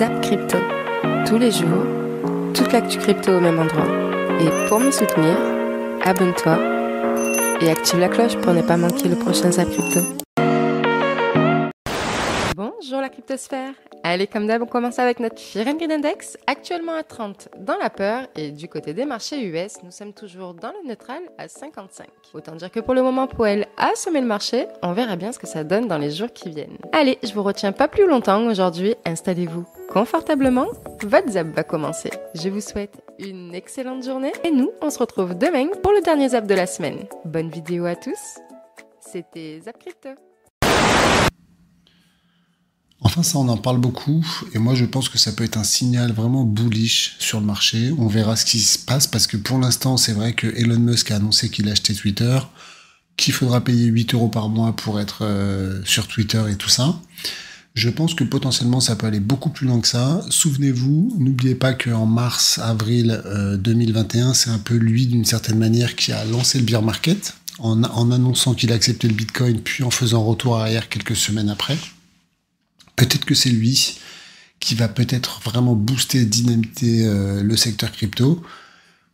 Zap Crypto. Tous les jours, toute l'actu crypto au même endroit. Et pour me soutenir, abonne-toi et active la cloche pour ne pas manquer le prochain Zap Crypto. Bonjour la cryptosphère. Allez, comme d'hab, on commence avec notre Fear and Greed Index, actuellement à 30 dans la peur, et du côté des marchés US, nous sommes toujours dans le neutral à 55. Autant dire que pour le moment, Powell a semé le marché, on verra bien ce que ça donne dans les jours qui viennent. Allez, je vous retiens pas plus longtemps aujourd'hui, installez-vous confortablement, votre zap va commencer. Je vous souhaite une excellente journée, et nous, on se retrouve demain pour le dernier zap de la semaine. Bonne vidéo à tous, c'était Zap Crypto. Enfin, ça, on en parle beaucoup, et moi, je pense que ça peut être un signal vraiment bullish sur le marché. On verra ce qui se passe, parce que pour l'instant, c'est vrai que Elon Musk a annoncé qu'il achetait Twitter, qu'il faudra payer 8 € par mois pour être sur Twitter et tout ça. Je pense que potentiellement, ça peut aller beaucoup plus loin que ça. Souvenez-vous, n'oubliez pas qu'en mars, avril 2021, c'est un peu lui, d'une certaine manière, qui a lancé le bear market, en annonçant qu'il acceptait le Bitcoin, puis en faisant retour arrière quelques semaines après. Peut-être que c'est lui qui va peut-être vraiment booster, dynamiter le secteur crypto.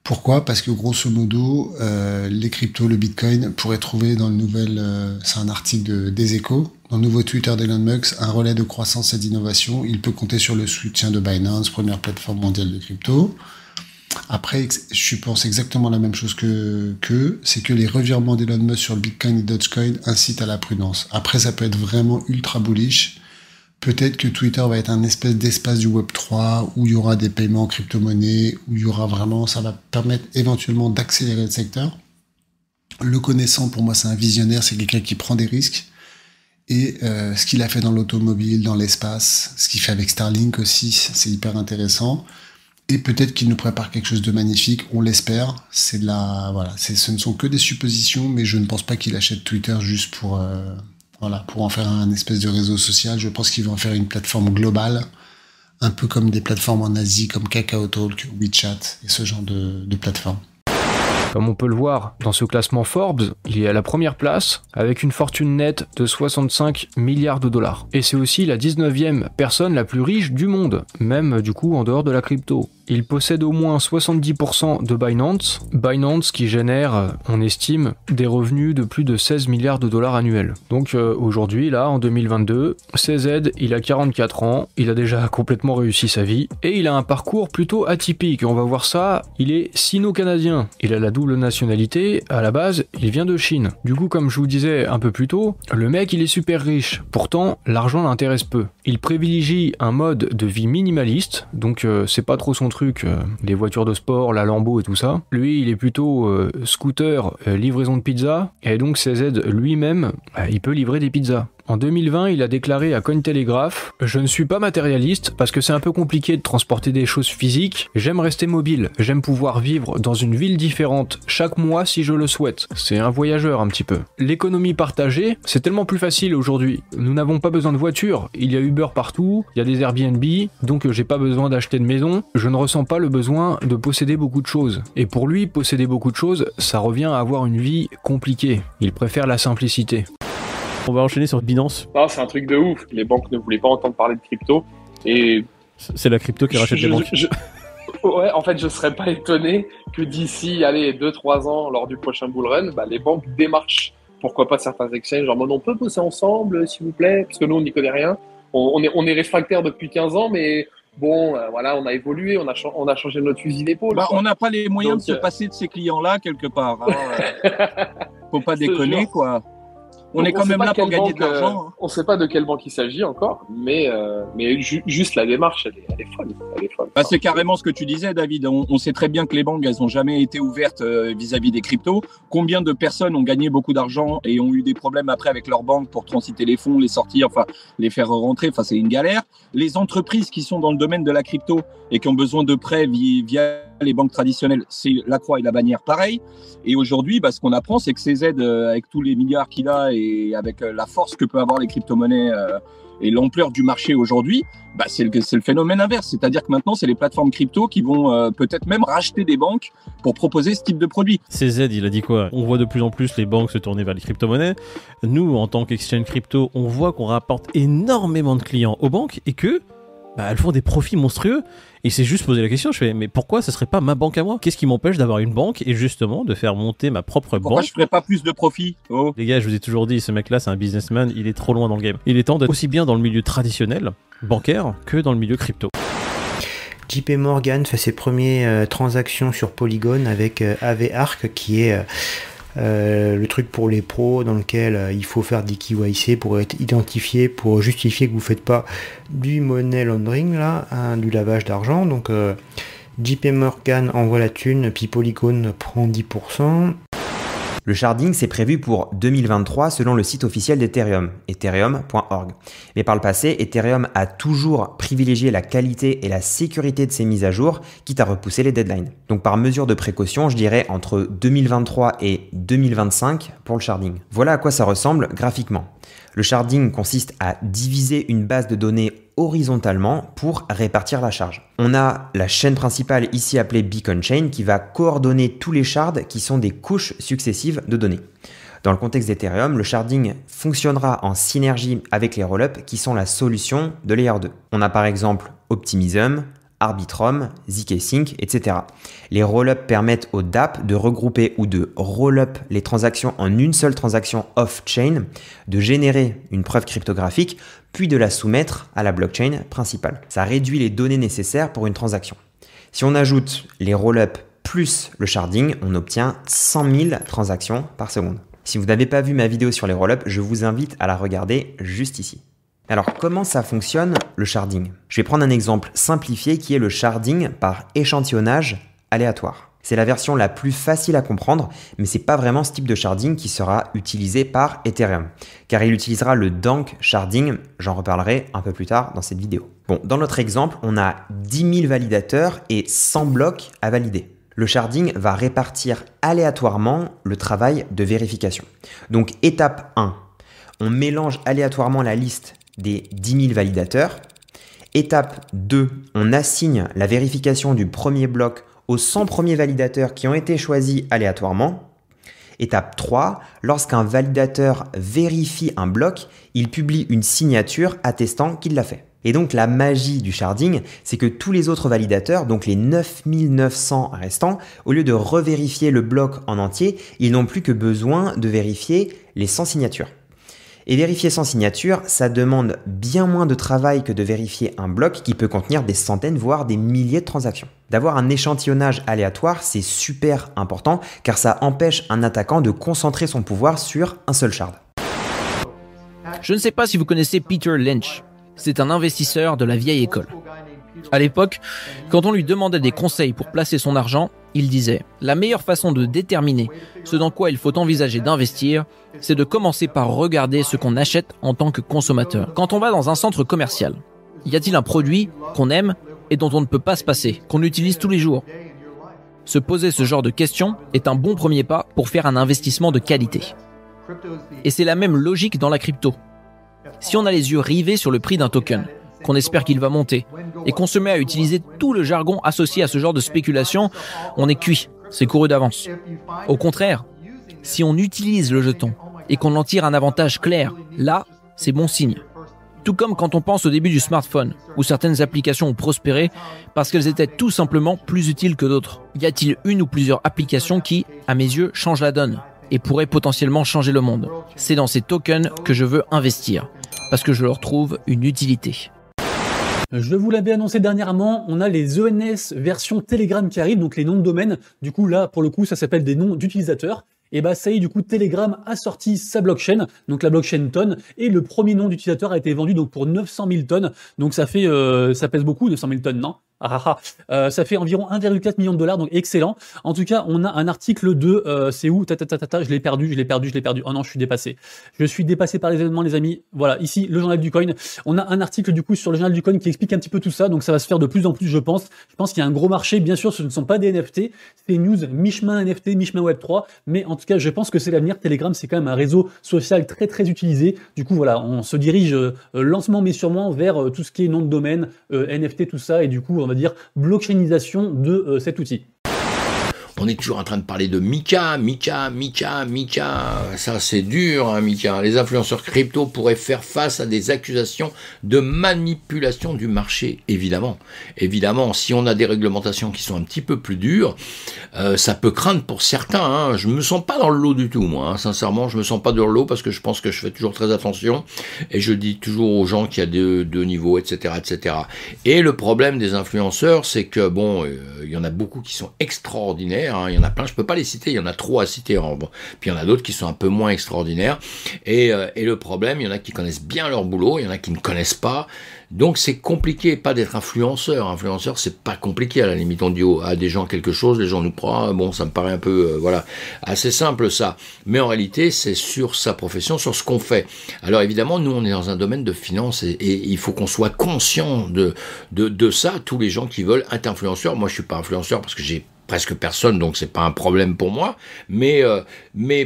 Pourquoi ? Parce que grosso modo, les cryptos, le Bitcoin, pourrait trouver dans le nouvel, c'est un article des Échos, dans le nouveau Twitter d'Elon Musk, un relais de croissance et d'innovation. Il peut compter sur le soutien de Binance, première plateforme mondiale de crypto. Après, je pense exactement la même chose c'est que les revirements d'Elon Musk sur le Bitcoin et Dogecoin incitent à la prudence. Après, ça peut être vraiment ultra bullish. Peut-être que Twitter va être un espèce d'espace du Web3 où il y aura des paiements en crypto-monnaie, où il y aura vraiment, ça va permettre éventuellement d'accélérer le secteur. Le connaissant, pour moi, c'est un visionnaire, c'est quelqu'un qui prend des risques. Et ce qu'il a fait dans l'automobile, dans l'espace, ce qu'il fait avec Starlink aussi, c'est hyper intéressant. Et peut-être qu'il nous prépare quelque chose de magnifique, on l'espère. Ce ne sont que des suppositions, mais je ne pense pas qu'il achète Twitter juste pour en faire un espèce de réseau social. Je pense qu'il va en faire une plateforme globale, un peu comme des plateformes en Asie, comme KakaoTalk, WeChat, et ce genre de plateformes. Comme on peut le voir dans ce classement Forbes, il est à la première place avec une fortune nette de 65 milliards de dollars. Et c'est aussi la 19e personne la plus riche du monde, même du coup en dehors de la crypto. Il possède au moins 70% de Binance qui génère, on estime, des revenus de plus de 16 milliards de dollars annuels. Donc aujourd'hui, là, en 2022, CZ, il a 44 ans, il a déjà complètement réussi sa vie, et il a un parcours plutôt atypique. On va voir ça, il est sino-canadien. Il a la double nationalité, à la base, il vient de Chine. Du coup, comme je vous disais un peu plus tôt, le mec, il est super riche. Pourtant, l'argent l'intéresse peu. Il privilégie un mode de vie minimaliste, donc c'est pas trop son truc, les voitures de sport, la Lambo et tout ça. Lui, il est plutôt scooter, livraison de pizza, et donc CZ lui-même, il peut livrer des pizzas. En 2020, il a déclaré à Cointelegraph « Je ne suis pas matérialiste parce que c'est un peu compliqué de transporter des choses physiques. J'aime rester mobile. J'aime pouvoir vivre dans une ville différente chaque mois si je le souhaite. » C'est un voyageur un petit peu. L'économie partagée, c'est tellement plus facile aujourd'hui. Nous n'avons pas besoin de voiture. Il y a Uber partout, il y a des Airbnb, donc j'ai pas besoin d'acheter de maison. Je ne ressens pas le besoin de posséder beaucoup de choses. Et pour lui, posséder beaucoup de choses, ça revient à avoir une vie compliquée. Il préfère la simplicité. On va enchaîner sur Binance. Non, c'est un truc de ouf. Les banques ne voulaient pas entendre parler de crypto. Et c'est la crypto qui rachète les banques. Ouais, en fait, je serais pas étonné que d'ici, 2-3 ans, lors du prochain bull run, les banques démarchent. Pourquoi pas certains exchanges en mode on peut bosser ensemble, s'il vous plaît, parce que nous, on n'y connaît rien. On est réfractaire depuis 15 ans, mais bon, on a évolué, on a changé notre fusil d'épaule. On n'a pas les moyens de se passer de ces clients-là quelque part. Faut pas déconner, quoi. On est quand même là pour gagner de l'argent. On ne sait pas de quelle banque il s'agit encore, mais juste la démarche, elle est folle. C'est carrément ce que tu disais, David. On sait très bien que les banques, elles n'ont jamais été ouvertes vis-à-vis des cryptos. Combien de personnes ont gagné beaucoup d'argent et ont eu des problèmes après avec leur banque pour transiter les fonds, les sortir, les faire rentrer. C'est une galère. Les entreprises qui sont dans le domaine de la crypto et qui ont besoin de prêts via les banques traditionnelles, c'est la croix et la bannière pareil. Et aujourd'hui, ce qu'on apprend, c'est que CZ, avec tous les milliards qu'il a et avec la force que peut avoir les crypto-monnaies et l'ampleur du marché aujourd'hui, c'est le phénomène inverse. C'est-à-dire que maintenant, c'est les plateformes crypto qui vont peut-être même racheter des banques pour proposer ce type de produit. CZ, il a dit quoi ? On voit de plus en plus les banques se tourner vers les crypto-monnaies. Nous, en tant qu'exchange crypto, on voit qu'on rapporte énormément de clients aux banques et que elles font des profits monstrueux. Et c'est juste poser la question, je fais, mais pourquoi ce serait pas ma banque à moi? Qu'est-ce qui m'empêche d'avoir une banque et justement de faire monter ma propre banque? Pourquoi je ferais pas plus de profit? Les gars, je vous ai toujours dit, ce mec-là, c'est un businessman, il est trop loin dans le game. Il est temps d'être aussi bien dans le milieu traditionnel, bancaire, que dans le milieu crypto. JP Morgan fait ses premières transactions sur Polygon avec AVARC, qui est le truc pour les pros dans lequel il faut faire des KYC pour être identifié, pour justifier que vous ne faites pas du money laundering, là, du lavage d'argent. Donc JP Morgan envoie la thune, puis Polygon prend 10%. Le sharding, c'est prévu pour 2023 selon le site officiel d'Ethereum, ethereum.org. Mais par le passé, Ethereum a toujours privilégié la qualité et la sécurité de ses mises à jour, quitte à repousser les deadlines. Donc par mesure de précaution, je dirais entre 2023 et 2025 pour le sharding. Voilà à quoi ça ressemble graphiquement. Le sharding consiste à diviser une base de données horizontalement pour répartir la charge. On a la chaîne principale ici appelée Beacon Chain qui va coordonner tous les shards qui sont des couches successives de données. Dans le contexte d'Ethereum, le sharding fonctionnera en synergie avec les rollups qui sont la solution de Layer 2. On a par exemple Optimism, Arbitrum, zkSync, etc. Les rollups permettent aux dApps de regrouper ou de roll-up les transactions en une seule transaction off-chain, de générer une preuve cryptographique, puis de la soumettre à la blockchain principale. Ça réduit les données nécessaires pour une transaction. Si on ajoute les rollups plus le sharding, on obtient 100 000 transactions par seconde. Si vous n'avez pas vu ma vidéo sur les rollups, je vous invite à la regarder juste ici. Alors, comment ça fonctionne le sharding? Je vais prendre un exemple simplifié qui est le sharding par échantillonnage aléatoire. C'est la version la plus facile à comprendre, mais c'est pas vraiment ce type de sharding qui sera utilisé par Ethereum, car il utilisera le dank sharding, j'en reparlerai un peu plus tard dans cette vidéo. Bon, dans notre exemple, on a 10 000 validateurs et 100 blocs à valider. Le sharding va répartir aléatoirement le travail de vérification. Donc, étape 1, on mélange aléatoirement la liste des 10 000 validateurs. Étape 2, on assigne la vérification du premier bloc aux 100 premiers validateurs qui ont été choisis aléatoirement. Étape 3, lorsqu'un validateur vérifie un bloc, il publie une signature attestant qu'il l'a fait. Et donc la magie du sharding, c'est que tous les autres validateurs, donc les 9900 restants, au lieu de revérifier le bloc en entier, ils n'ont plus que besoin de vérifier les 100 signatures. Et vérifier sans signature, ça demande bien moins de travail que de vérifier un bloc qui peut contenir des centaines, voire des milliers de transactions. D'avoir un échantillonnage aléatoire, c'est super important car ça empêche un attaquant de concentrer son pouvoir sur un seul shard. Je ne sais pas si vous connaissez Peter Lynch. C'est un investisseur de la vieille école. À l'époque, quand on lui demandait des conseils pour placer son argent, il disait « La meilleure façon de déterminer ce dans quoi il faut envisager d'investir, c'est de commencer par regarder ce qu'on achète en tant que consommateur. Quand on va dans un centre commercial, y a-t-il un produit qu'on aime et dont on ne peut pas se passer, qu'on utilise tous les jours ?» Se poser ce genre de questions est un bon premier pas pour faire un investissement de qualité. Et c'est la même logique dans la crypto. Si on a les yeux rivés sur le prix d'un token, qu'on espère qu'il va monter, et qu'on se met à utiliser tout le jargon associé à ce genre de spéculation, on est cuit, c'est couru d'avance. Au contraire, si on utilise le jeton et qu'on en tire un avantage clair, là, c'est bon signe. Tout comme quand on pense au début du smartphone, où certaines applications ont prospéré parce qu'elles étaient tout simplement plus utiles que d'autres. Y a-t-il une ou plusieurs applications qui, à mes yeux, changent la donne et pourraient potentiellement changer le monde? C'est dans ces tokens que je veux investir, parce que je leur trouve une utilité. Je vous l'avais annoncé dernièrement, on a les ENS version Telegram qui arrivent, donc les noms de domaine. Du coup, là, pour le coup, ça s'appelle des noms d'utilisateurs. Et bah, ça y est, du coup, Telegram a sorti sa blockchain, donc la blockchain tonne, et le premier nom d'utilisateur a été vendu donc pour 900 000 tonnes. Donc ça fait, ça pèse beaucoup, 900 000 tonnes, non? Ça fait environ 1,4 million de dollars, donc excellent. En tout cas, on a un article de, c'est où? Je l'ai perdu. Oh non, je suis dépassé. Je suis dépassé par les événements, les amis. Voilà, ici, le journal du coin. On a un article, du coup, sur le journal du coin qui explique un petit peu tout ça, donc ça va se faire de plus en plus, je pense. Je pense qu'il y a un gros marché. Bien sûr, ce ne sont pas des NFT, c'est news mi-chemin NFT, mi-chemin Web3, mais en tout cas, je pense que c'est l'avenir. Telegram, c'est quand même un réseau social très, très utilisé. Du coup, voilà, on se dirige lentement, mais sûrement vers tout ce qui est nom de domaine, NFT, tout ça, et du coup, on va dire blockchainisation de cet outil. On est toujours en train de parler de Mika. Ça, c'est dur, hein, Mika. Les influenceurs crypto pourraient faire face à des accusations de manipulation du marché, évidemment. Évidemment, si on a des réglementations qui sont un petit peu plus dures, ça peut craindre pour certains. Hein. Je me sens pas dans le lot du tout, moi. Hein. Sincèrement, je me sens pas dans le lot parce que je pense que je fais toujours très attention et je dis toujours aux gens qu'il y a deux niveaux, etc., etc. Et le problème des influenceurs, c'est que bon, il y en a beaucoup qui sont extraordinaires. Hein. Il y en a plein, je peux pas les citer. Il y en a trop à citer. Puis il y en a d'autres qui sont un peu moins extraordinaires. Et le problème, il y en a qui connaissent bien leur boulot, il y en a qui ne connaissent pas. Donc c'est compliqué, pas d'être influenceur. Influenceur, c'est pas compliqué. À la limite, on dit à des gens quelque chose, les gens nous croient. Bon, ça me paraît un peu, voilà, assez simple ça. Mais en réalité, c'est sur sa profession, sur ce qu'on fait. Alors évidemment, nous, on est dans un domaine de finance et il faut qu'on soit conscient de ça. Tous les gens qui veulent être influenceurs. Moi, je suis pas influenceur parce que j'ai presque personne, donc c'est pas un problème pour moi. Mais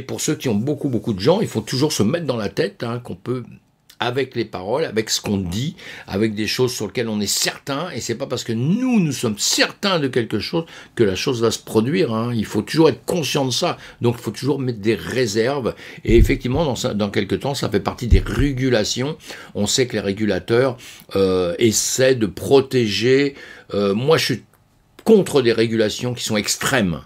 pour ceux qui ont beaucoup de gens, il faut toujours se mettre dans la tête qu'on peut, avec les paroles, avec ce qu'on dit, avec des choses sur lesquelles on est certain, et c'est pas parce que nous sommes certains de quelque chose que la chose va se produire. Hein. Il faut toujours être conscient de ça. Donc il faut toujours mettre des réserves. Et effectivement, dans quelques temps, ça fait partie des régulations. On sait que les régulateurs essaient de protéger. Moi, je suis contre des régulations qui sont extrêmes.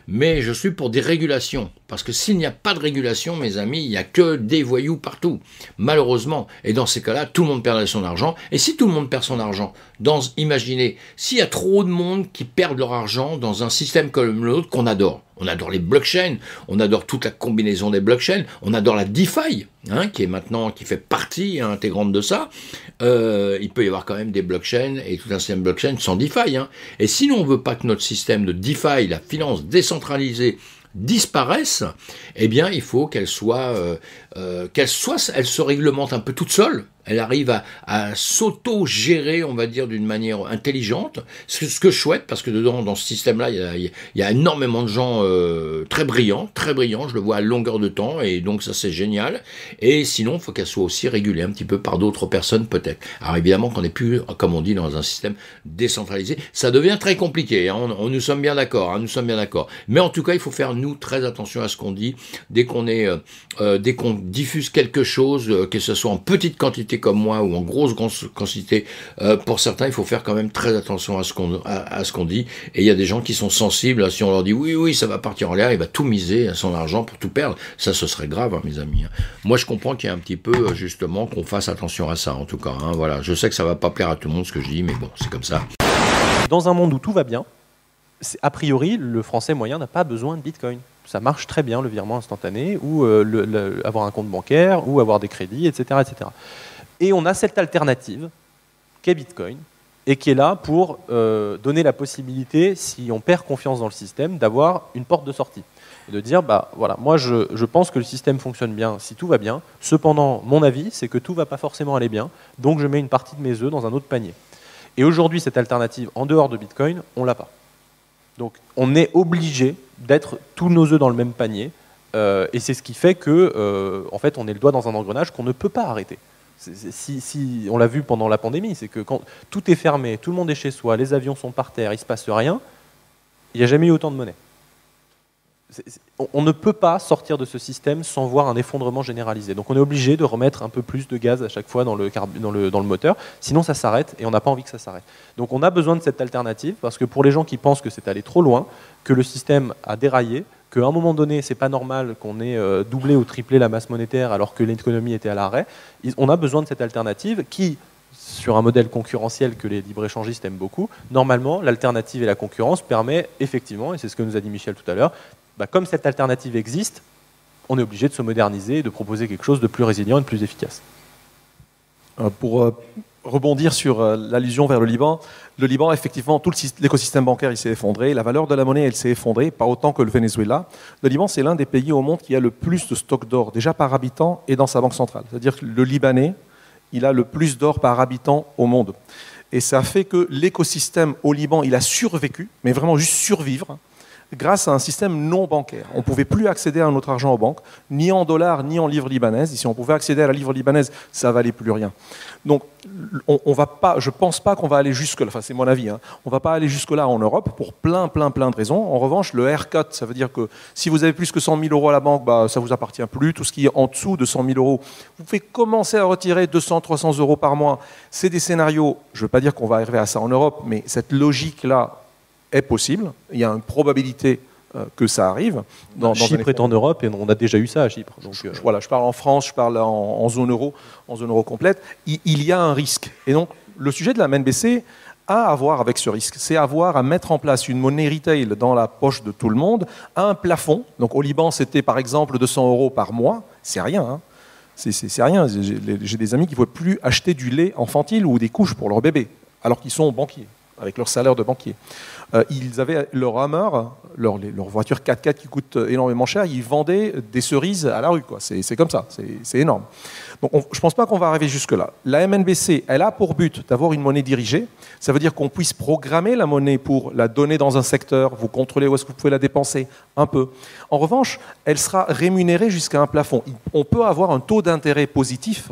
Mais je suis pour des régulations, parce que s'il n'y a pas de régulation, mes amis, il n'y a que des voyous partout, malheureusement. Et dans ces cas-là, tout le monde perdrait son argent. Et si tout le monde perd son argent, imaginez, s'il y a trop de monde qui perdent leur argent dans un système comme l'autre qu'on adore. On adore les blockchains, on adore toute la combinaison des blockchains, on adore la DeFi, qui fait partie intégrante de ça. Il peut y avoir quand même des blockchains et tout un système blockchain sans DeFi. Et sinon, on ne veut pas que notre système de DeFi, la finance décentralisée, disparaisse, eh bien, il faut qu'elle se réglemente un peu toute seule. Elle arrive à s'auto-gérer, on va dire, d'une manière intelligente. C'est ce que je souhaite, parce que dans ce système-là, il y a énormément de gens très brillants, je le vois à longueur de temps, et donc ça, c'est génial. Et sinon, il faut qu'elle soit aussi régulée un petit peu par d'autres personnes, peut-être. Alors évidemment, qu'on n'est plus, comme on dit, dans un système décentralisé. Ça devient très compliqué, nous sommes bien d'accord, Mais en tout cas, il faut faire, nous, très attention à ce qu'on dit. Dès qu'on diffuse quelque chose, que ce soit en petite quantité comme moi ou en grosse quantité, pour certains, il faut faire quand même très attention à ce qu'on dit. Et il y a des gens qui sont sensibles. Si on leur dit oui, ça va partir en l'air, il va tout miser à son argent pour tout perdre. Ça, ce serait grave, mes amis. Moi, je comprends qu'il y a un petit peu, justement, qu'on fasse attention à ça, en tout cas. Voilà. Je sais que ça va pas plaire à tout le monde ce que je dis, mais bon, c'est comme ça. Dans un monde où tout va bien, a priori, le français moyen n'a pas besoin de Bitcoin. Ça marche très bien, le virement instantané, ou avoir un compte bancaire, ou avoir des crédits, etc., etc. Et on a cette alternative, qu'est Bitcoin, et qui est là pour donner la possibilité, si on perd confiance dans le système, d'avoir une porte de sortie. Et de dire, voilà, moi je pense que le système fonctionne bien si tout va bien. Cependant, mon avis, c'est que tout ne va pas forcément aller bien, donc je mets une partie de mes œufs dans un autre panier. Et aujourd'hui, cette alternative, en dehors de Bitcoin, on ne l'a pas. Donc on est obligé d'être tous nos œufs dans le même panier, et c'est ce qui fait que, en fait, on est le doigt dans un engrenage qu'on ne peut pas arrêter. On l'a vu pendant la pandémie, c'est que quand tout est fermé, tout le monde est chez soi, les avions sont par terre, il ne se passe rien, il n'y a jamais eu autant de monnaie. On ne peut pas sortir de ce système sans voir un effondrement généralisé. Donc on est obligé de remettre un peu plus de gaz à chaque fois dans le moteur, sinon ça s'arrête et on n'a pas envie que ça s'arrête. Donc on a besoin de cette alternative parce que pour les gens qui pensent que c'est allé trop loin, que le système a déraillé, qu'à un moment donné, c'est pas normal qu'on ait doublé ou triplé la masse monétaire alors que l'économie était à l'arrêt, on a besoin de cette alternative qui, sur un modèle concurrentiel que les libre-échangistes aiment beaucoup, normalement, l'alternative et la concurrence permet effectivement, et c'est ce que nous a dit Michel tout à l'heure, comme cette alternative existe, on est obligé de se moderniser et de proposer quelque chose de plus résilient et de plus efficace. Pour rebondir sur l'allusion vers le Liban, effectivement, tout l'écosystème bancaire il s'est effondré, la valeur de la monnaie elle s'est effondrée, pas autant que le Venezuela. Le Liban, c'est l'un des pays au monde qui a le plus de stocks d'or, déjà par habitant et dans sa banque centrale. C'est-à-dire que le Libanais, il a le plus d'or par habitant au monde. Et ça fait que l'écosystème au Liban, il a survécu, mais vraiment juste survivre, grâce à un système non bancaire. On ne pouvait plus accéder à notre argent aux banques, ni en dollars, ni en livres libanaises. Et si on pouvait accéder à la livre libanaise, ça ne valait plus rien. Donc, on va pas, je ne pense pas qu'on va aller jusque-là, enfin c'est mon avis, hein, on ne va pas aller jusque-là en Europe pour plein de raisons. En revanche, le haircut, ça veut dire que si vous avez plus que 100 000 euros à la banque, bah, ça ne vous appartient plus. Tout ce qui est en dessous de 100 000 euros, vous pouvez commencer à retirer 200, 300 euros par mois. C'est des scénarios, je ne veux pas dire qu'on va arriver à ça en Europe, mais cette logique-là est possible. Il y a une probabilité que ça arrive. Chypre est en Europe et on a déjà eu ça à Chypre. Donc, voilà, je parle en France, je parle en zone euro complète. Il y a un risque. Et donc, le sujet de la MNBC a à voir avec ce risque. C'est avoir à mettre en place une monnaie retail dans la poche de tout le monde, à un plafond. Donc, au Liban, c'était par exemple 200 euros par mois. C'est rien, hein. C'est rien. J'ai des amis qui ne pouvaient plus acheter du lait infantile ou des couches pour leur bébé, alors qu'ils sont banquiers, avec leur salaire de banquier. Ils avaient leur Hummer, leur voiture 4x4 qui coûte énormément cher, ils vendaient des cerises à la rue. C'est comme ça, c'est énorme. Donc je ne pense pas qu'on va arriver jusque-là. La MNBC, elle a pour but d'avoir une monnaie dirigée. Ça veut dire qu'on puisse programmer la monnaie pour la donner dans un secteur, vous contrôlez où est-ce que vous pouvez la dépenser, un peu. En revanche, elle sera rémunérée jusqu'à un plafond. On peut avoir un taux d'intérêt positif,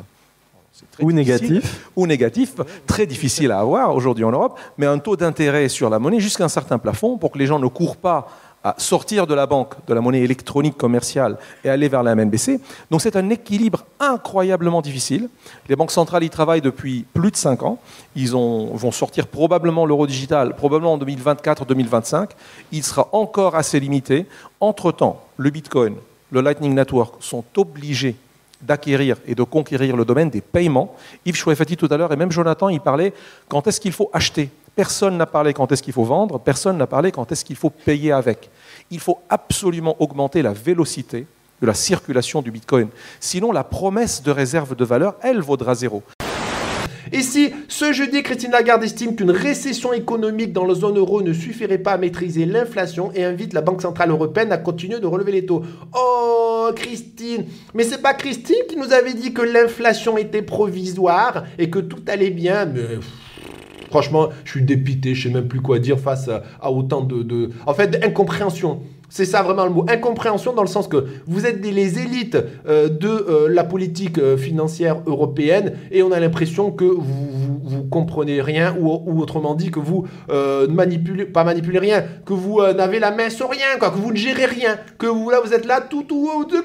ou négatif, très difficile à avoir aujourd'hui en Europe, mais un taux d'intérêt sur la monnaie jusqu'à un certain plafond pour que les gens ne courent pas à sortir de la banque, de la monnaie électronique commerciale et aller vers la MNBC. Donc c'est un équilibre incroyablement difficile. Les banques centrales y travaillent depuis plus de 5 ans. Ils vont sortir probablement l'euro digital, probablement en 2024-2025. Il sera encore assez limité. Entre-temps, le Bitcoin, le Lightning Network sont obligés d'acquérir et de conquérir le domaine des paiements. Yves Chouefati tout à l'heure, et même Jonathan, il parlait quand est-ce qu'il faut acheter. Personne n'a parlé quand est-ce qu'il faut vendre, personne n'a parlé quand est-ce qu'il faut payer avec. Il faut absolument augmenter la vélocité de la circulation du Bitcoin. Sinon, la promesse de réserve de valeur, elle vaudra zéro. Ici, ce jeudi, Christine Lagarde estime qu'une récession économique dans la zone euro ne suffirait pas à maîtriser l'inflation et invite la Banque Centrale Européenne à continuer de relever les taux. Oh, Christine! Mais c'est pas Christine qui nous avait dit que l'inflation était provisoire et que tout allait bien, mais... Franchement, je suis dépité, je sais même plus quoi dire face à autant en fait, d'incompréhension. C'est ça vraiment le mot, incompréhension, dans le sens que vous êtes les élites de la politique financière européenne et on a l'impression que vous comprenez rien ou autrement dit que vous ne manipulez rien, que vous n'avez la main sur rien, quoi, que vous ne gérez rien, que vous êtes là tout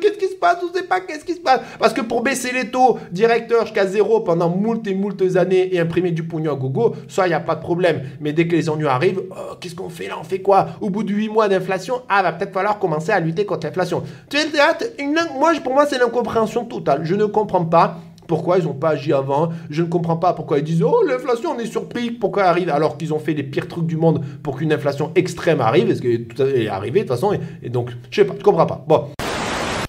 qu'est-ce qui se passe, on ne sait pas qu'est-ce qui se passe. Parce que pour baisser les taux directeurs jusqu'à zéro pendant moult années et imprimer du pognon à gogo, ça, il n'y a pas de problème. Mais dès que les ennuis arrivent, qu'est-ce qu'on fait là? On fait quoi? Au bout de 8 mois d'inflation, va peut-être falloir commencer à lutter contre l'inflation. Pour moi, c'est l'incompréhension totale. Je ne comprends pas pourquoi ils n'ont pas agi avant. Je ne comprends pas pourquoi ils disent « Oh, l'inflation, on est surpris. Pourquoi elle arrive ?» alors qu'ils ont fait les pires trucs du monde pour qu'une inflation extrême arrive. Est-ce qu'elle est arrivée de toute façon et donc, je sais pas, je comprends pas. Bon.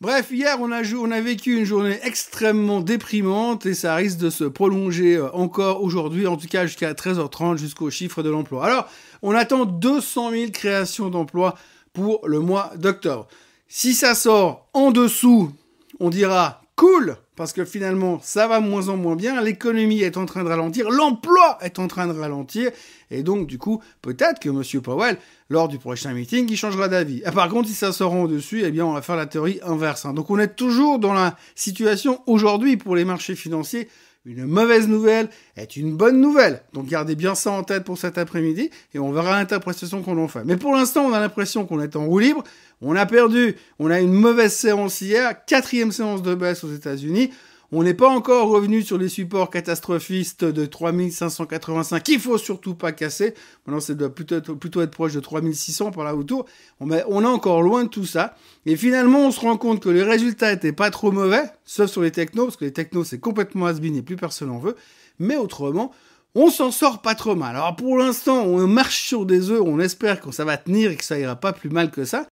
Bref, hier, on a vécu une journée extrêmement déprimante et ça risque de se prolonger encore aujourd'hui, en tout cas jusqu'à 13h30, jusqu'au chiffre de l'emploi. Alors, on attend 200 000 créations d'emplois pour le mois d'octobre. Si ça sort en dessous, on dira cool, parce que finalement, ça va de moins en moins bien, l'économie est en train de ralentir, l'emploi est en train de ralentir, et donc, du coup, peut-être que M. Powell, lors du prochain meeting, il changera d'avis. Par contre, si ça sort en dessus, eh bien, on va faire la théorie inverse. Donc, on est toujours dans la situation aujourd'hui pour les marchés financiers. Une mauvaise nouvelle est une bonne nouvelle. Donc gardez bien ça en tête pour cet après-midi et on verra l'interprétation qu'on en fait. Mais pour l'instant, on a l'impression qu'on est en roue libre. On a perdu, on a une mauvaise séance hier, 4e séance de baisse aux États-Unis. On n'est pas encore revenu sur les supports catastrophistes de 3585 qu'il faut surtout pas casser. Maintenant, ça doit plutôt être proche de 3600 par là autour. On est encore loin de tout ça. Et finalement, on se rend compte que les résultats étaient pas trop mauvais, sauf sur les technos, parce que les technos, c'est complètement has-been et plus personne en veut. Mais autrement, on s'en sort pas trop mal. Alors pour l'instant, on marche sur des œufs, on espère que ça va tenir et que ça ira pas plus mal que ça.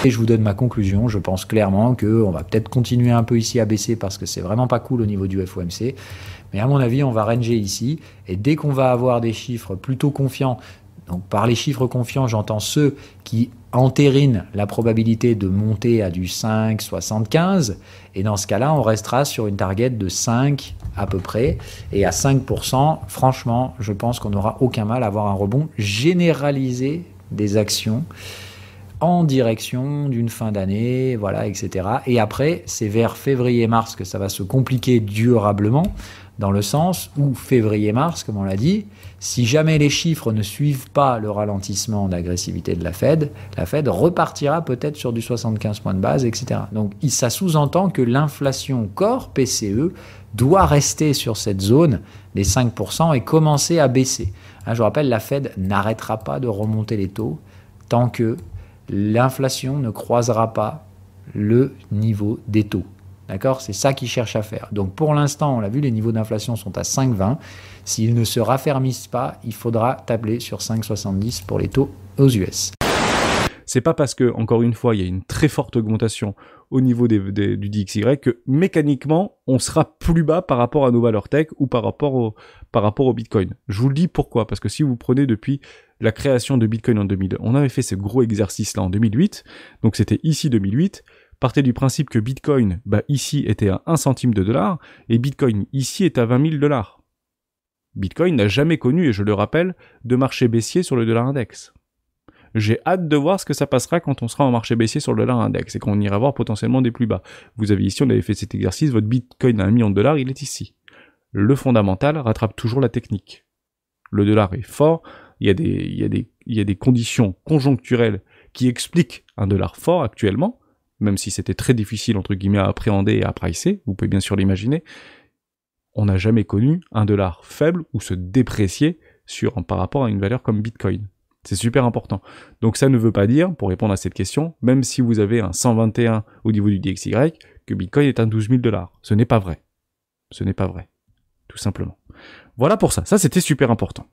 Et je vous donne ma conclusion, je pense clairement qu'on va peut-être continuer un peu ici à baisser parce que c'est vraiment pas cool au niveau du FOMC. Mais à mon avis, on va ranger ici. Et dès qu'on va avoir des chiffres plutôt confiants, donc par les chiffres confiants, j'entends ceux qui entérinent la probabilité de monter à du 5,75. Et dans ce cas-là, on restera sur une target de 5 à peu près. Et à 5%, franchement, je pense qu'on n'aura aucun mal à avoir un rebond généralisé des actions en direction d'une fin d'année, voilà, etc. Et après, c'est vers février-mars que ça va se compliquer durablement, dans le sens où février-mars, comme on l'a dit, si jamais les chiffres ne suivent pas le ralentissement d'agressivité de la Fed repartira peut-être sur du 75 points de base, etc. Donc ça sous-entend que l'inflation core PCE doit rester sur cette zone des 5% et commencer à baisser. Je vous rappelle, la Fed n'arrêtera pas de remonter les taux tant que l'inflation ne croisera pas le niveau des taux. D'accord ? C'est ça qu'ils cherchent à faire. Donc pour l'instant, on l'a vu, les niveaux d'inflation sont à 5,20. S'ils ne se raffermissent pas, il faudra tabler sur 5,70 pour les taux aux US. C'est pas parce que, encore une fois, il y a une très forte augmentation au niveau du DXY que mécaniquement, on sera plus bas par rapport à nos valeurs tech ou par rapport au Bitcoin. Je vous le dis pourquoi. Parce que si vous prenez depuis la création de Bitcoin en 2000, on avait fait ce gros exercice-là en 2008. Donc c'était ici 2008. Partez du principe que Bitcoin, ici, était à 1 centime de dollar, et Bitcoin, ici, est à 20 000 $. Bitcoin n'a jamais connu, et je le rappelle, de marché baissier sur le dollar index. J'ai hâte de voir ce que ça passera quand on sera en marché baissier sur le dollar index, et qu'on ira voir potentiellement des plus bas. Vous avez ici, on avait fait cet exercice, votre Bitcoin à 1 million de dollars, il est ici. Le fondamental rattrape toujours la technique. Le dollar est fort, il y a des conditions conjoncturelles qui expliquent un dollar fort actuellement, même si c'était très difficile, entre guillemets, à appréhender et à pricer, vous pouvez bien sûr l'imaginer, on n'a jamais connu un dollar faible ou se déprécier par rapport à une valeur comme Bitcoin. C'est super important. Donc ça ne veut pas dire, pour répondre à cette question, même si vous avez un 121 au niveau du DXY, que Bitcoin est à 12 000 $. Ce n'est pas vrai. Ce n'est pas vrai. Tout simplement. Voilà pour ça. Ça, c'était super important.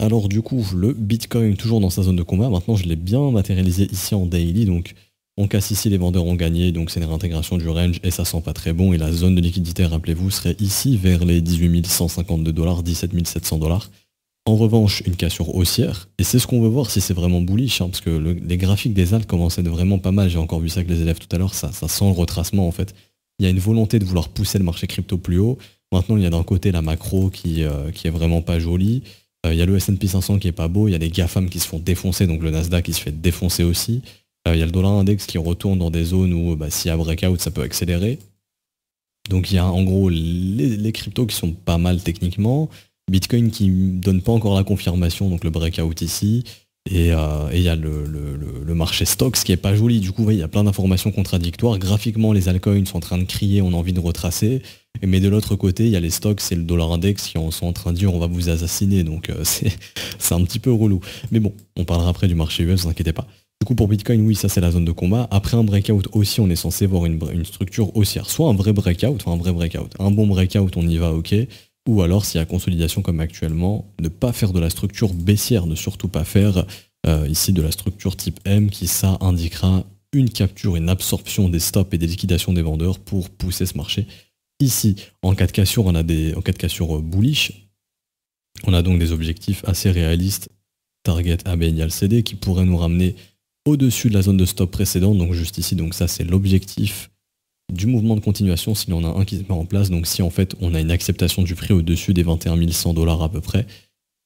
Alors du coup, le Bitcoin toujours dans sa zone de combat. Maintenant, je l'ai bien matérialisé ici en daily, donc on casse ici, les vendeurs ont gagné, donc c'est une réintégration du range et ça sent pas très bon. Et la zone de liquidité, rappelez-vous, serait ici vers les 18 152 $, 17 700 $. En revanche, une cassure haussière, et c'est ce qu'on veut voir si c'est vraiment bullish, parce que les graphiques des alts commencent à être vraiment pas mal. J'ai encore vu ça avec les élèves tout à l'heure, ça sent le retracement en fait. Il y a une volonté de vouloir pousser le marché crypto plus haut. Maintenant, il y a d'un côté la macro qui est vraiment pas jolie. Il y a le S&P 500 qui est pas beau, il y a les GAFAM qui se font défoncer, donc le Nasdaq qui se fait défoncer aussi. Il y a le dollar index qui retourne dans des zones où s'il y a breakout, ça peut accélérer. Donc il y a en gros les cryptos qui sont pas mal techniquement, Bitcoin qui donne pas encore la confirmation, donc le breakout ici, et il y a le marché stocks qui est pas joli. Du coup, vous voyez, il y a plein d'informations contradictoires. Graphiquement, les altcoins sont en train de crier, on a envie de retracer. Mais de l'autre côté, il y a les stocks et le dollar index qui sont en train de dire on va vous assassiner. Donc c'est un petit peu relou. Mais bon, on parlera après du marché US, ne vous inquiétez pas. Du coup, pour Bitcoin, oui, ça c'est la zone de combat. Après un breakout aussi, on est censé voir une structure haussière. Soit un vrai breakout, un bon breakout, on y va, ok. Ou alors, s'il y a consolidation comme actuellement, ne pas faire de la structure baissière, ne surtout pas faire ici de la structure type M, qui ça indiquera une capture, une absorption des stops et des liquidations des vendeurs pour pousser ce marché. Ici, en cas de cassure, en cas de cassure bullish, on a donc des objectifs assez réalistes, target AB égale CD, qui pourraient nous ramener au-dessus de la zone de stop précédente, donc juste ici. Donc ça, c'est l'objectif du mouvement de continuation s'il y en a un qui se met en place. Donc si en fait on a une acceptation du prix au-dessus des 21 100 $ à peu près,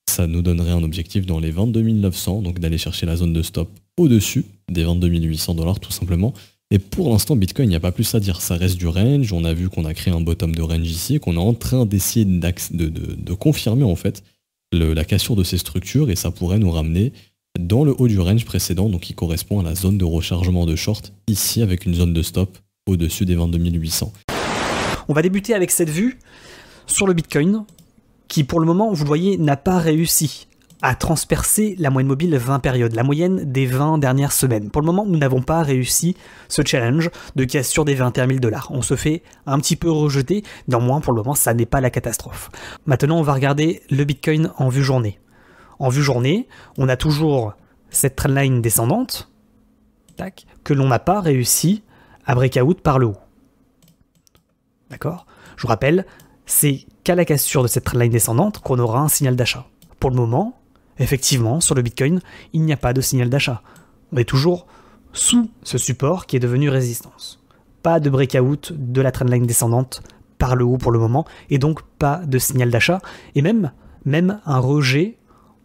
ça nous donnerait un objectif dans les 22 900, donc d'aller chercher la zone de stop au-dessus des 22 800 $ tout simplement. Et pour l'instant, Bitcoin, il n'y a pas plus à dire. Ça reste du range. On a vu qu'on a créé un bottom de range ici, qu'on est en train d'essayer de confirmer en fait la cassure de ces structures, et ça pourrait nous ramener dans le haut du range précédent, donc qui correspond à la zone de rechargement de short, ici avec une zone de stop au-dessus des 22 800. On va débuter avec cette vue sur le Bitcoin, qui pour le moment, vous le voyez, n'a pas réussi à transpercer la moyenne mobile 20 périodes, la moyenne des 20 dernières semaines. Pour le moment, nous n'avons pas réussi ce challenge de cassure des 21 000 $. On se fait un petit peu rejeter, néanmoins pour le moment, ça n'est pas la catastrophe. Maintenant, on va regarder le Bitcoin en vue journée. En vue journée, on a toujours cette trendline descendante, tac, que l'on n'a pas réussi à breakout par le haut. D'accord ? Je vous rappelle, c'est qu'à la cassure de cette trendline descendante qu'on aura un signal d'achat. Pour le moment, effectivement, sur le Bitcoin, il n'y a pas de signal d'achat. On est toujours sous ce support qui est devenu résistance. Pas de breakout de la trendline descendante par le haut pour le moment, et donc pas de signal d'achat, et même un rejet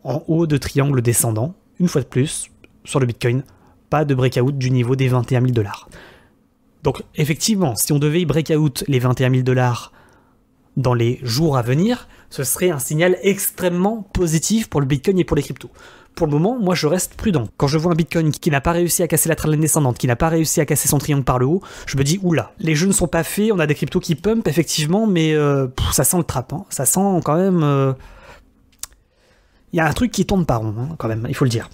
en haut de triangle descendant, une fois de plus, sur le Bitcoin, pas de breakout du niveau des 21 000 $. Donc effectivement, si on devait breakout les 21 000 $ dans les jours à venir, ce serait un signal extrêmement positif pour le Bitcoin et pour les cryptos. Pour le moment, moi je reste prudent. Quand je vois un Bitcoin qui n'a pas réussi à casser la trend descendante, qui n'a pas réussi à casser son triangle par le haut, je me dis oula, les jeux ne sont pas faits, on a des cryptos qui pump effectivement, mais ça sent le trap, hein. Ça sent quand même... Il y a un truc qui tourne pas rond, hein, quand même, il faut le dire.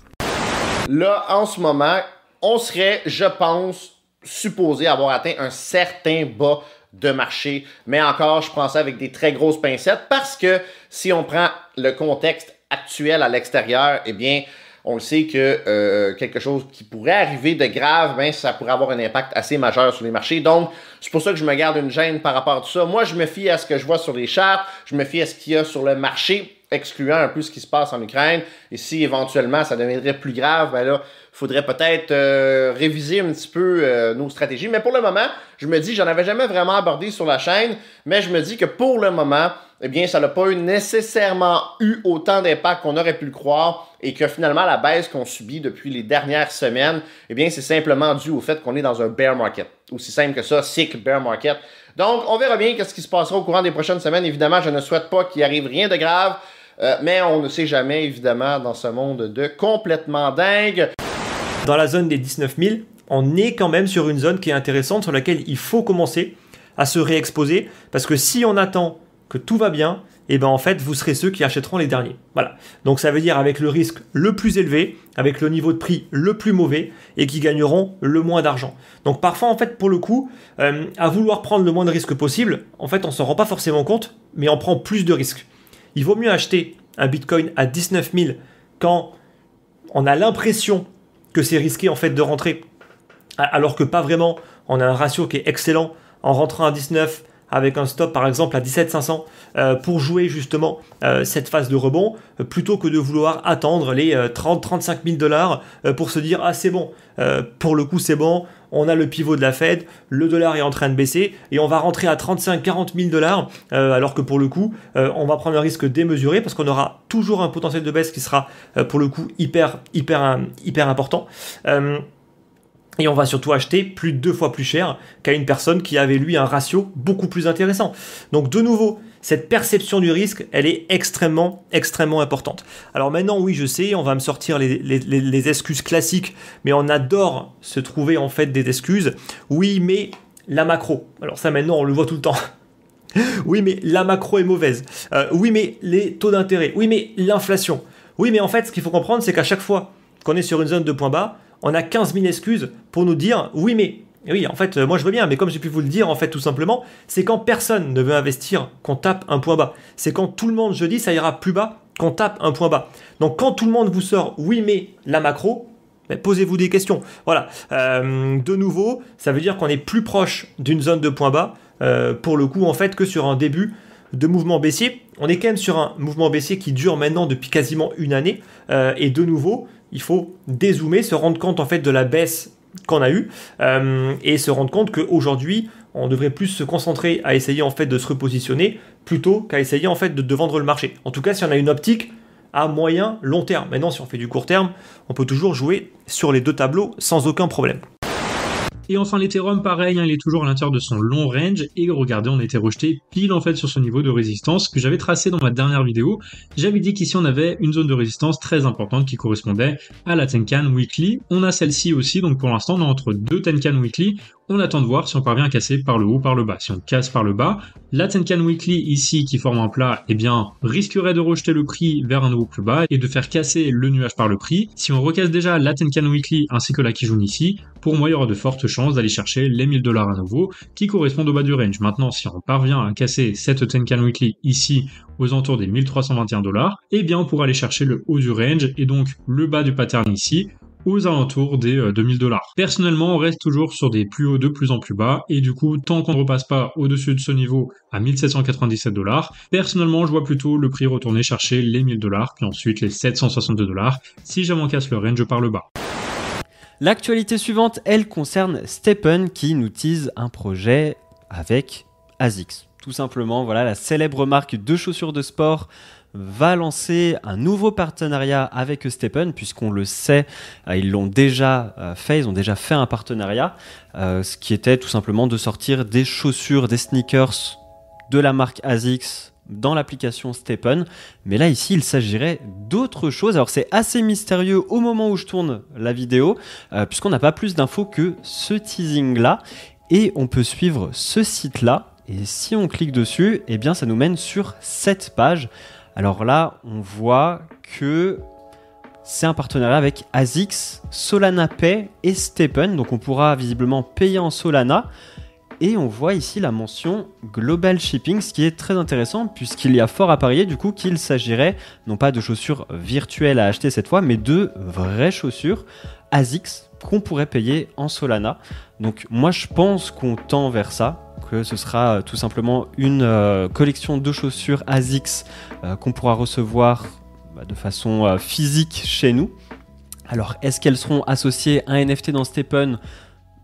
Là, en ce moment, on serait, je pense, supposé avoir atteint un certain bas de marché. Mais encore, je prends ça avec des très grosses pincettes parce que si on prend le contexte actuel à l'extérieur, eh bien, on le sait que quelque chose qui pourrait arriver de grave, ben, ça pourrait avoir un impact assez majeur sur les marchés. Donc, c'est pour ça que je me garde une gêne par rapport à tout ça. Moi, je me fie à ce que je vois sur les charts, je me fie à ce qu'il y a sur le marché, excluant un peu ce qui se passe en Ukraine. Et si éventuellement ça deviendrait plus grave, ben là, il faudrait peut-être réviser un petit peu nos stratégies. Mais pour le moment, je me dis, j'en avais jamais vraiment abordé sur la chaîne, mais je me dis que pour le moment, eh bien, ça n'a pas nécessairement eu autant d'impact qu'on aurait pu le croire et que finalement, la baisse qu'on subit depuis les dernières semaines, eh bien, c'est simplement dû au fait qu'on est dans un bear market. Aussi simple que ça, cycle bear market. Donc, on verra bien qu'est-ce qui se passera au courant des prochaines semaines. Évidemment, je ne souhaite pas qu'il arrive rien de grave, mais on ne sait jamais, évidemment, dans ce monde de complètement dingue. Dans la zone des 19 000, on est quand même sur une zone qui est intéressante, sur laquelle il faut commencer à se réexposer, parce que si on attend que tout va bien, et ben en fait, vous serez ceux qui achèteront les derniers. Voilà. Donc ça veut dire avec le risque le plus élevé, avec le niveau de prix le plus mauvais, et qui gagneront le moins d'argent. Donc parfois, en fait, pour le coup, à vouloir prendre le moins de risques possible, en fait, on s'en rend pas forcément compte, mais on prend plus de risques. Il vaut mieux acheter un Bitcoin à 19 000 quand on a l'impression que c'est risqué en fait de rentrer, alors que pas vraiment. On a un ratio qui est excellent en rentrant à 19 avec un stop par exemple à 17 500 pour jouer justement cette phase de rebond, plutôt que de vouloir attendre les 30-35 000 $ pour se dire ah c'est bon, pour le coup c'est bon, on a le pivot de la Fed, le dollar est en train de baisser et on va rentrer à 35-40 000 $, alors que pour le coup on va prendre un risque démesuré parce qu'on aura toujours un potentiel de baisse qui sera pour le coup hyper important. Et on va surtout acheter plus de 2 fois plus cher qu'à une personne qui avait lui un ratio beaucoup plus intéressant. Donc de nouveau, cette perception du risque, elle est extrêmement importante. Alors maintenant, oui, je sais, on va me sortir les excuses classiques, mais on adore se trouver en fait des excuses. Oui, mais la macro. Alors ça maintenant, on le voit tout le temps. Oui, mais la macro est mauvaise. Oui, mais les taux d'intérêt. Oui, mais l'inflation. Oui, mais en fait, ce qu'il faut comprendre, c'est qu'à chaque fois qu'on est sur une zone de point bas, on a 15 000 excuses pour nous dire oui mais, oui en fait moi je veux bien, mais comme j'ai pu vous le dire en fait tout simplement, c'est quand personne ne veut investir qu'on tape un point bas. C'est quand tout le monde jeudi ça ira plus bas qu'on tape un point bas. Donc quand tout le monde vous sort oui mais la macro, posez-vous des questions. Voilà, de nouveau ça veut dire qu'on est plus proche d'une zone de point bas pour le coup en fait que sur un début de mouvement baissier. On est quand même sur un mouvement baissier qui dure maintenant depuis quasiment une année et de nouveau il faut dézoomer, se rendre compte en fait de la baisse qu'on a eue et se rendre compte qu'aujourd'hui on devrait plus se concentrer à essayer en fait de se repositionner plutôt qu'à essayer en fait de vendre le marché. En tout cas si on a une optique à moyen long terme. Maintenant si on fait du court terme, on peut toujours jouer sur les deux tableaux sans aucun problème. Et enfin l'Ethereum pareil, il est toujours à l'intérieur de son long range et regardez on était rejeté pile en fait sur ce niveau de résistance que j'avais tracé dans ma dernière vidéo. J'avais dit qu'ici on avait une zone de résistance très importante qui correspondait à la Tenkan Weekly. On a celle-ci aussi, donc pour l'instant on est entre deux Tenkan Weekly. On attend de voir si on parvient à casser par le haut ou par le bas. Si on casse par le bas, la Tenkan Weekly ici qui forme un plat, eh bien risquerait de rejeter le prix vers un nouveau plus bas et de faire casser le nuage par le prix. Si on recasse déjà la Tenkan Weekly ainsi que la Kijun ici, pour moi il y aura de fortes chances d'aller chercher les 1000 $ à nouveau qui correspondent au bas du range. Maintenant si on parvient à casser cette Tenkan Weekly ici aux alentours des 1321 $, eh bien on pourra aller chercher le haut du range et donc le bas du pattern ici aux alentours des 2000 $. Personnellement, on reste toujours sur des plus hauts de plus en plus bas, et du coup, tant qu'on ne repasse pas au-dessus de ce niveau à 1797 $, personnellement, je vois plutôt le prix retourner chercher les 1000 $, puis ensuite les 762 $, si jamais on casse le range par le bas. L'actualité suivante, elle concerne Stephen qui nous tease un projet avec ASICS. Tout simplement, voilà, la célèbre marque de chaussures de sport va lancer un nouveau partenariat avec Stephen, puisqu'on le sait, ils l'ont déjà fait, ils ont déjà fait un partenariat, ce qui était tout simplement de sortir des chaussures, des sneakers de la marque ASICS dans l'application Stephen. Mais là, ici, il s'agirait d'autre chose. Alors, c'est assez mystérieux au moment où je tourne la vidéo, puisqu'on n'a pas plus d'infos que ce teasing-là. Et on peut suivre ce site-là. Et si on clique dessus, eh bien, ça nous mène sur cette page. Alors là, on voit que c'est un partenariat avec ASICS, Solana Pay et Stephen. Donc, on pourra visiblement payer en Solana. Et on voit ici la mention Global Shipping, ce qui est très intéressant puisqu'il y a fort à parier du coup qu'il s'agirait non pas de chaussures virtuelles à acheter cette fois, mais de vraies chaussures ASICS qu'on pourrait payer en Solana. Donc moi je pense qu'on tend vers ça, que ce sera tout simplement une collection de chaussures ASICS qu'on pourra recevoir de façon physique chez nous. Alors est-ce qu'elles seront associées à un NFT dans Stephen ?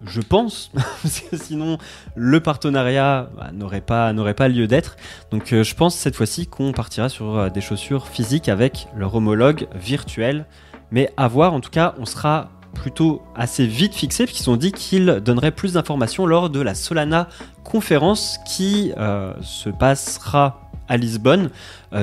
Je pense, parce que sinon le partenariat n'aurait pas lieu d'être. Donc je pense cette fois-ci qu'on partira sur des chaussures physiques avec leur homologue virtuel. Mais à voir, en tout cas, on sera plutôt assez vite fixé, puisqu'ils ont dit qu'ils donneraient plus d'informations lors de la Solana conférence qui se passera à Lisbonne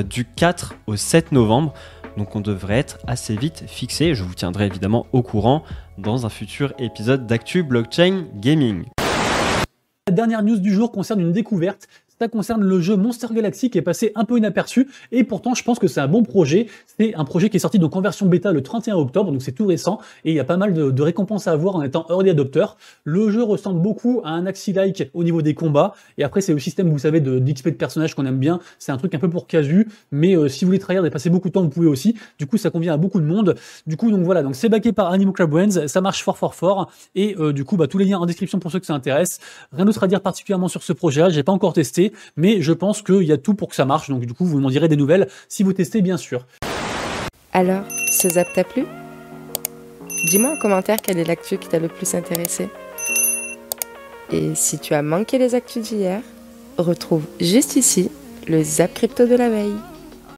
du 4 au 7 novembre. Donc on devrait être assez vite fixé. Je vous tiendrai évidemment au courant dans un futur épisode d'Actu Blockchain Gaming. La dernière news du jour concerne une découverte. Ça concerne le jeu Monster Galaxy qui est passé un peu inaperçu et pourtant je pense que c'est un bon projet. C'est un projet qui est sorti donc en version bêta le 31 octobre, donc c'est tout récent et il y a pas mal de récompenses à avoir en étant early adopter. Le jeu ressemble beaucoup à un Axie-like au niveau des combats et après c'est le système, vous savez, d'XP de personnages qu'on aime bien. C'est un truc un peu pour casu, mais si vous voulez tryhard et passer beaucoup de temps, vous pouvez aussi. Du coup ça convient à beaucoup de monde. Du coup donc voilà, donc c'est backé par Animo Club Brands, ça marche fort et du coup tous les liens en description pour ceux que ça intéresse. Rien d'autre à dire particulièrement sur ce projet-là, j'ai pas encore testé. Mais je pense qu'il y a tout pour que ça marche, donc du coup vous m'en direz des nouvelles si vous testez bien sûr. Alors, ce zap t'a plu ? Dis-moi en commentaire quelle est l'actu qui t'a le plus intéressé. Et si tu as manqué les actus d'hier, retrouve juste ici le zap crypto de la veille.